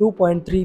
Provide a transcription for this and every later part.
$2.3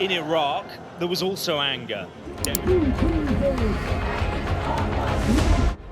In Iraq, there was also anger.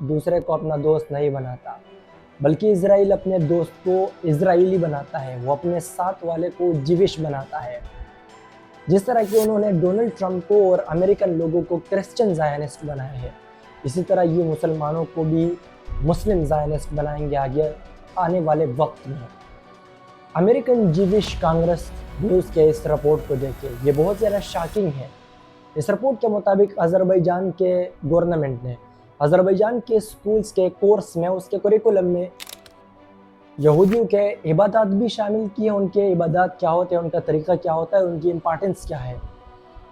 دوسرے کو اپنا دوست نہیں بناتا، بلکہ اسرائیل اپنے دوست کو اسرائیلی بناتا ہے، وہ اپنے ساتھ والے کو جیوش بناتا ہے۔ جس طرح کہ انہوں نے ڈونلڈ ٹرمپ کو اور امریکن لوگوں کو کرسچن زائنسٹ بنایا ہے، اسی طرح یہ مسلمانوں کو بھی مسلم زائنسٹ بنائیں گے آنے والے وقت میں۔ امریکن جیوش کانگریس نیوز کے اس رپورٹ کو دیکھیں، یہ بہت زیادہ شاکنگ ہے۔ اس رپورٹ کے مطابق آذربائیجان کے گورنمنٹ نے آذربائیجان کے سکولز کے کورس میں، اس کے کریکولم میں یہودیوں کے عبادات بھی شامل کی ہیں، ان کے عبادات کیا ہوتے ہیں، ان کا طریقہ کیا ہوتا ہے، ان کی امپارٹنس کیا ہے،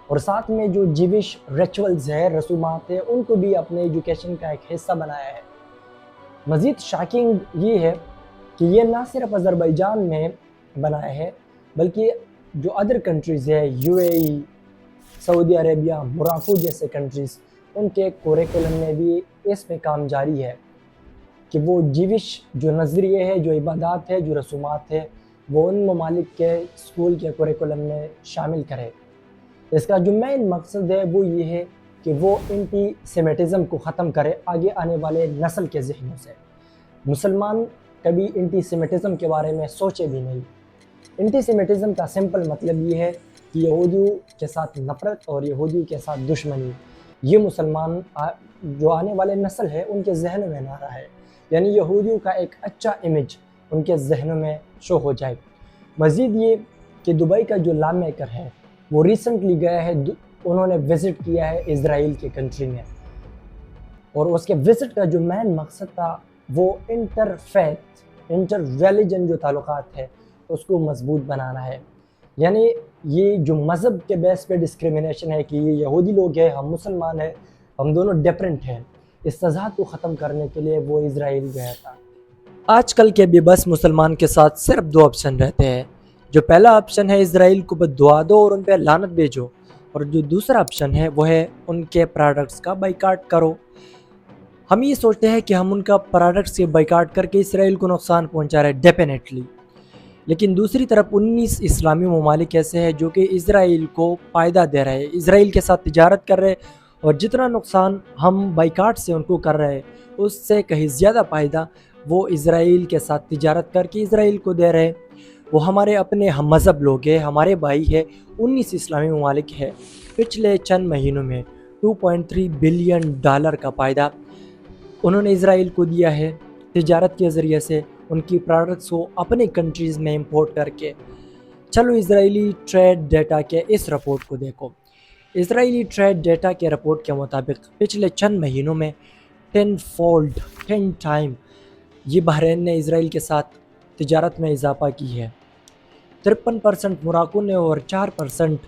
اور ساتھ میں جو جیوش ریچولز ہے، رسومات ہیں، ان کو بھی اپنے ایجوکیشن کا ایک حصہ بنایا ہے۔ مزید شاکنگ یہ ہے کہ یہ نہ صرف آذربائیجان میں بنایا ہے، بلکہ جو ادر کنٹریز ہے، UAE، سعودی عربیہ، موراکو جیسے کنٹریز، ان کے کوریکولم میں بھی اس پہ کام جاری ہے کہ وہ جیوش جو نظریے ہے، جو عبادات ہے، جو رسومات ہے، وہ ان ممالک کے اسکول کے کوریکولم میں شامل کرے۔ اس کا جو مین مقصد ہے وہ یہ ہے کہ وہ اینٹی سیمیٹزم کو ختم کرے آگے آنے والے نسل کے ذہنوں سے۔ مسلمان کبھی اینٹی سیمیٹزم کے بارے میں سوچے بھی نہیں۔ اینٹی سیمیٹزم کا سمپل مطلب یہ ہے کہ یہودیوں کے ساتھ نفرت اور یہودیوں کے ساتھ دشمنی، یہ مسلمان جو آنے والے نسل ہے ان کے ذہنوں میں نہ رہا ہے، یعنی یہودیوں کا ایک اچھا امیج ان کے ذہنوں میں شو ہو جائے۔ مزید یہ کہ دبئی کا جو لا میکر ہے وہ ریسنٹلی گیا ہے، انہوں نے وزٹ کیا ہے اسرائیل کے کنٹری میں، اور اس کے وزٹ کا جو مین مقصد تھا وہ انٹر ریلیجن جو تعلقات ہے اس کو مضبوط بنانا ہے۔ یعنی یہ جو مذہب کے بیس پہ ڈسکریمنیشن ہے کہ یہ یہودی لوگ ہیں، ہم مسلمان ہیں، ہم دونوں ڈیفرنٹ ہیں، اس تضاد کو ختم کرنے کے لیے وہ اسرائیل گیا تھا۔ آج کل کے بے بس مسلمان کے ساتھ صرف دو آپشن رہتے ہیں۔ جو پہلا آپشن ہے اسرائیل کو بد دعا دو اور ان پہ لعنت بھیجو، اور جو دوسرا آپشن ہے وہ ہے ان کے پروڈکٹس کا بائیکاٹ کرو۔ ہم یہ سوچتے ہیں کہ ہم ان کا پروڈکٹس کے بائیکاٹ کر کے اسرائیل کو نقصان پہنچا رہے ہیں، ڈیفینیٹلی، لیکن دوسری طرف 19 اسلامی ممالک ایسے ہیں جو کہ اسرائیل کو فائدہ دے رہے ہیں، اسرائیل کے ساتھ تجارت کر رہے ہیں، اور جتنا نقصان ہم بائیکاٹ سے ان کو کر رہے ہیں اس سے کہیں زیادہ فائدہ وہ اسرائیل کے ساتھ تجارت کر کے اسرائیل کو دے رہے ہیں۔ وہ ہمارے اپنے ہم مذہب لوگ ہیں، ہمارے بھائی ہے، 19 اسلامی ممالک ہے۔ پچھلے چند مہینوں میں $2.3 بلین کا فائدہ انہوں نے اسرائیل کو دیا ہے تجارت کے ذریعے سے، ان کی پروڈکٹس کو اپنے کنٹریز میں امپورٹ کر کے۔ چلو اسرائیلی ٹریڈ ڈیٹا کے اس رپورٹ کو دیکھو۔ اسرائیلی ٹریڈ ڈیٹا کے رپورٹ کے مطابق پچھلے چند مہینوں میں 10 ٹائم یہ بحرین نے اسرائیل کے ساتھ تجارت میں اضافہ کی ہے۔ 53% موراکو نے اور 4%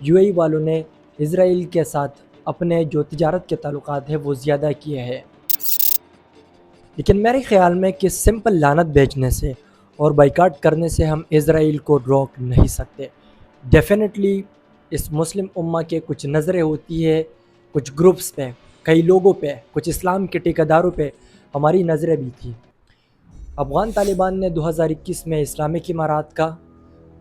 UAE والوں نے اسرائیل کے ساتھ اپنے جو تجارت کے تعلقات ہیں وہ زیادہ کیے ہیں۔ لیکن میرے خیال میں کہ سمپل لعنت بیچنے سے اور بائیکاٹ کرنے سے ہم اسرائیل کو روک نہیں سکتے۔ ڈیفینیٹلی اس مسلم امہ کے کچھ نظریں ہوتی ہے، کچھ گروپس پہ، کئی لوگوں پہ، کچھ اسلام کے ٹھیکیداروں پہ ہماری نظریں بھی تھی۔ افغان طالبان نے 2021 میں اسلامک امارات کا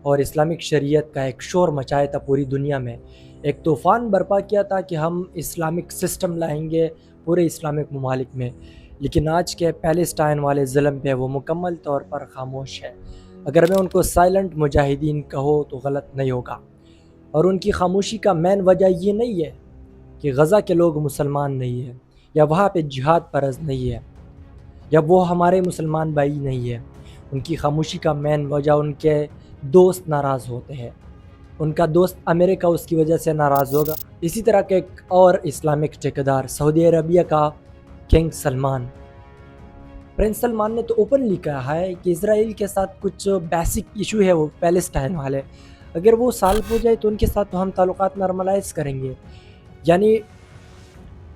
اور اسلامک شریعت کا ایک شور مچایا تھا پوری دنیا میں، ایک طوفان برپا کیا تھا کہ ہم اسلامک سسٹم لائیں گے پورے اسلامک ممالک میں، لیکن آج کے پیلسٹائن والے ظلم پہ وہ مکمل طور پر خاموش ہے۔ اگر میں ان کو سائلنٹ مجاہدین کہوں تو غلط نہیں ہوگا، اور ان کی خاموشی کا مین وجہ یہ نہیں ہے کہ غزہ کے لوگ مسلمان نہیں ہیں، یا وہاں پہ جہاد پرست نہیں ہے، یا وہ ہمارے مسلمان بھائی نہیں ہیں۔ ان کی خاموشی کا مین وجہ ان کے دوست ناراض ہوتے ہیں، ان کا دوست امریکہ اس کی وجہ سے ناراض ہوگا۔ اسی طرح کے ایک اور اسلامک ٹھیکیدار سعودی عربیہ کا کنگ سلمان، پرنس سلمان نے تو اوپنلی کہا ہے کہ اسرائیل کے ساتھ کچھ بیسک ایشو ہے، وہ پیلسٹائن والے، اگر وہ سالو ہو جائے تو ان کے ساتھ تو ہم تعلقات نارملائز کریں گے۔ یعنی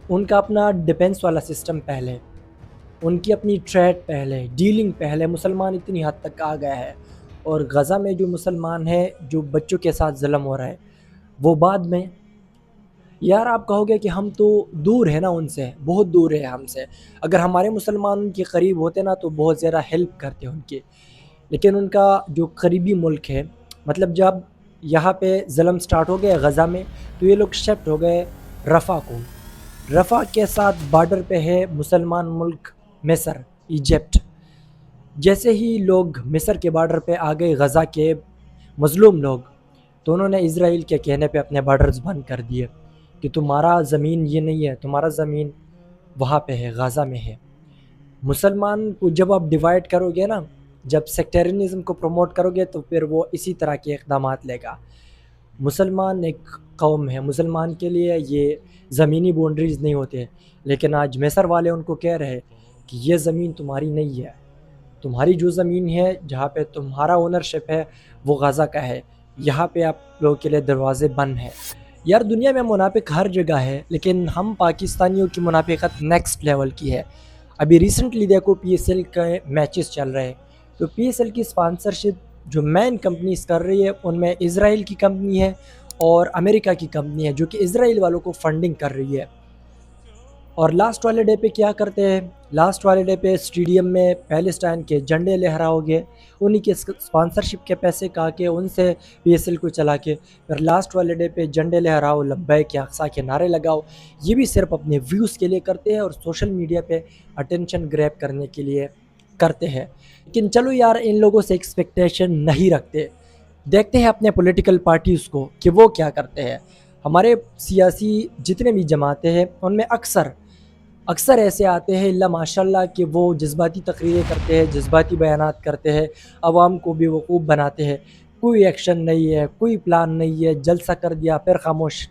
ان کا اپنا ڈیفینس والا سسٹم پہلے، ان کی اپنی ٹریڈ پہلے، ڈیلنگ پہلے، مسلمان اتنی حد تک آ گیا ہے، اور غزہ میں جو مسلمان ہے، جو بچوں کے ساتھ ظلم ہو رہا ہے، وہ بعد میں، یار آپ کہو گے کہ ہم تو دور ہیں نا ان سے، بہت دور ہے ہم سے، اگر ہمارے مسلمان ان کے قریب ہوتے نا تو بہت زیادہ ہیلپ کرتے ان کی، لیکن ان کا جو قریبی ملک ہے، مطلب جب یہاں پہ ظلم سٹارٹ ہو گئے غزہ میں تو یہ لوگ شفٹ ہو گئے رفح کو۔ رفح کے ساتھ بارڈر پہ ہے مسلمان ملک مصر، ایجپٹ۔ جیسے ہی لوگ مصر کے بارڈر پہ آ گئے، غزہ کے مظلوم لوگ، تو انہوں نے اسرائیل کے کہنے پہ اپنے بارڈرز بند کر دیے کہ تمہارا زمین یہ نہیں ہے، تمہارا زمین وہاں پہ ہے، غزہ میں ہے۔ مسلمان کو جب آپ ڈیوائڈ کرو گے نا، جب سیکٹرینزم کو پروموٹ کرو گے، تو پھر وہ اسی طرح کے اقدامات لے گا۔ مسلمان ایک قوم ہے، مسلمان کے لیے یہ زمینی باؤنڈریز نہیں ہوتے، لیکن آج مصر والے ان کو کہہ رہے کہ یہ زمین تمہاری نہیں ہے، تمہاری جو زمین ہے جہاں پہ تمہارا اونرشپ ہے وہ غزہ کا ہے، یہاں پہ آپ لوگوں کے لیے دروازے بند ہیں۔ یار دنیا میں منافق ہر جگہ ہے، لیکن ہم پاکستانیوں کی منافقت نیکسٹ لیول کی ہے۔ ابھی ریسنٹلی دیکھو PSL کے میچز چل رہے ہیں، تو PSL کی اسپانسرشپ جو مین کمپنیز کر رہی ہے ان میں اسرائیل کی کمپنی ہے اور امریکہ کی کمپنی ہے جو کہ اسرائیل والوں کو فنڈنگ کر رہی ہے۔ اور لاسٹ والے ڈے پہ کیا کرتے ہیں؟ لاسٹ والے ڈے پہ اسٹیڈیم میں پیلسٹائن کے جھنڈے لہراؤ گے، انہی کے اسپانسرشپ کے پیسے کھا کے ان سے PSL کو چلا کے پھر لاسٹ والے ڈے پہ جھنڈے لہراؤ، لبیک یا اقصی کے نعرے لگاؤ۔ یہ بھی صرف اپنے ویوز کے لیے کرتے ہیں اور سوشل میڈیا پہ اٹینشن گریب کرنے کے لیے کرتے ہیں۔ لیکن چلو یار ان لوگوں سے ایکسپیکٹیشن نہیں رکھتے، دیکھتے ہیں اپنے پولیٹیکل پارٹیز کو کہ وہ کیا کرتے ہیں۔ ہمارے سیاسی جتنے بھی جماعتیں ہیں ان میں اکثر ایسے آتے ہیں اللہ ماشاء اللہ کہ وہ جذباتی تقریریں کرتے ہیں، جذباتی بیانات کرتے ہیں، عوام کو بے وقوف بناتے ہیں، کوئی ایکشن نہیں ہے، کوئی پلان نہیں ہے، جلسہ کر دیا پھر خاموش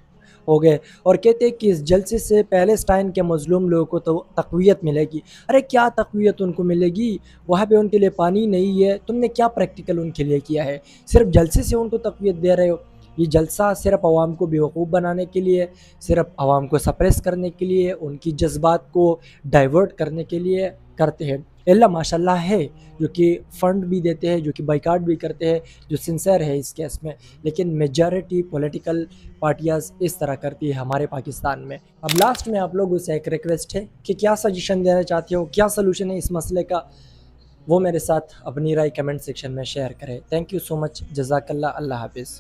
ہو گئے اور کہتے ہیں کہ اس جلسے سے پیلسٹائن کے مظلوم لوگوں کو تو تقویت ملے گی۔ ارے کیا تقویت ان کو ملے گی؟ وہاں پہ ان کے لیے پانی نہیں ہے، تم نے کیا پریکٹیکل ان کے لیے کیا ہے؟ صرف جلسے سے ان کو تقویت دے رہے ہو۔ یہ جلسہ صرف عوام کو بیوقوف بنانے کے لیے، صرف عوام کو سپریس کرنے کے لیے، ان کی جذبات کو ڈائیورٹ کرنے کے لیے کرتے ہیں۔ اللہ ماشاء اللہ ہے جو کہ فنڈ بھی دیتے ہیں، جو کہ بائیکاٹ بھی کرتے ہیں، جو سنسر ہے اس کیس میں، لیکن میجارٹی پولیٹیکل پارٹیاز اس طرح کرتی ہے ہمارے پاکستان میں۔ اب لاسٹ میں آپ لوگوں سے ایک ریکویسٹ ہے کہ کیا سجیشن دینا چاہتے ہو، کیا سلوشن ہے اس مسئلے کا، وہ میرے ساتھ اپنی رائے کمنٹ سیکشن میں شیئر کریں۔ تھینک یو سو مچ، جزاک اللہ، اللہ حافظ۔